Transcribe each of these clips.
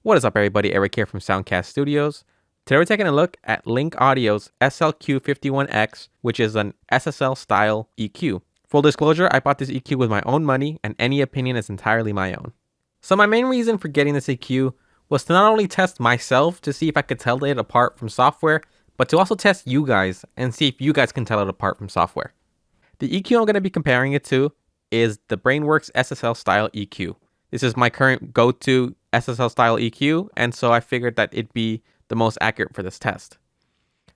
What is up, everybody? Eric here from Soundcast Studios. Today we're taking a look at Link Audio's SLQ51X, which is an SSL style EQ. Full disclosure, I bought this EQ with my own money, and any opinion is entirely my own. So my main reason for getting this EQ was to not only test myself to see if I could tell it apart from software, but to also test you guys and see if you guys can tell it apart from software. The EQ I'm going to be comparing it to is the Brainworks SSL style EQ. This is my current go-to SSL style EQ, and so I figured that it'd be the most accurate for this test.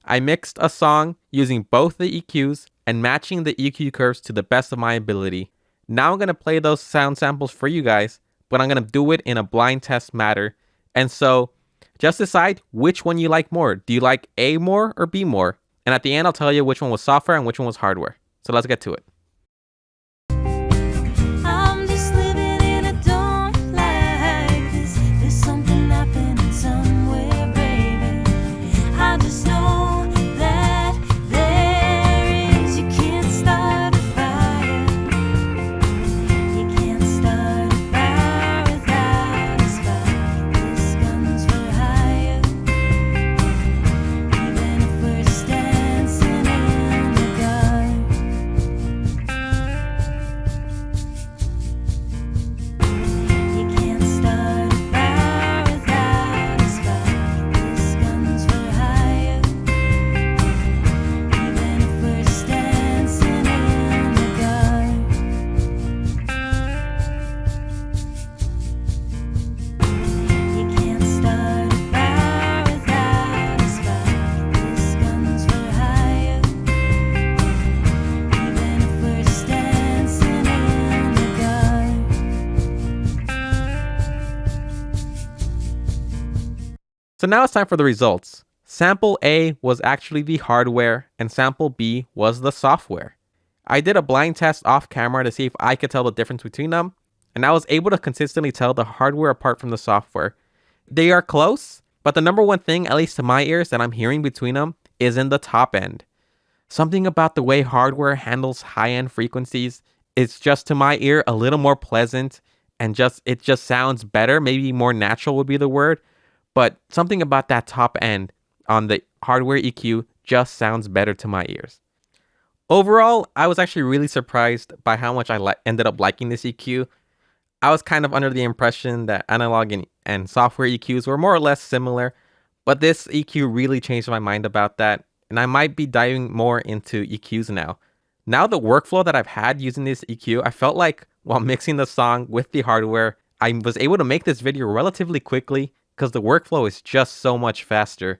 I mixed a song using both the EQs and matching the EQ curves to the best of my ability. Now I'm going to play those sound samples for you guys, but I'm going to do it in a blind test manner. And so just decide which one you like more. Do you like A more or B more? And at the end, I'll tell you which one was software and which one was hardware. So let's get to it. So now it's time for the results. Sample A was actually the hardware and sample B was the software. I did a blind test off camera to see if I could tell the difference between them, and I was able to consistently tell the hardware apart from the software. They are close, but the number one thing, at least to my ears, that I'm hearing between them is in the top end. Something about the way hardware handles high-end frequencies is just, to my ear, a little more pleasant, and it just sounds better. Maybe more natural would be the word. But something about that top end on the hardware EQ just sounds better to my ears. Overall, I was actually really surprised by how much I ended up liking this EQ. I was kind of under the impression that analog and software EQs were more or less similar, but this EQ really changed my mind about that, and I might be diving more into EQs now. Now the workflow that I've had using this EQ, I felt like while mixing the song with the hardware, I was able to make this video relatively quickly, because the workflow is just so much faster.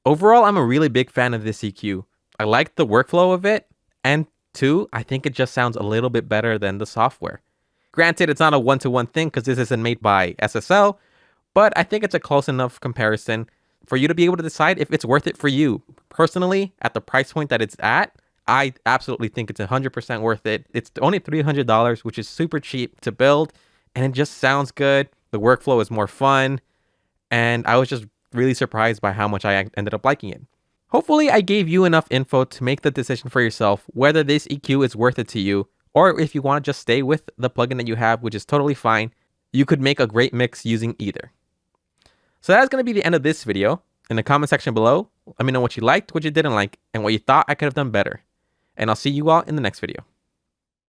Overall, I'm a really big fan of this EQ. I like the workflow of it, and two, I think it just sounds a little bit better than the software. Granted, it's not a one-to-one thing because this isn't made by SSL, but I think it's a close enough comparison for you to be able to decide if it's worth it for you. Personally, at the price point that it's at, I absolutely think it's 100% worth it. It's only $300, which is super cheap to build, and it just sounds good. The workflow is more fun. And I was just really surprised by how much I ended up liking it. Hopefully I gave you enough info to make the decision for yourself whether this EQ is worth it to you, or if you want to just stay with the plugin that you have, which is totally fine. You could make a great mix using either. So that's going to be the end of this video. In the comment section below, let me know what you liked, what you didn't like, and what you thought I could have done better. And I'll see you all in the next video.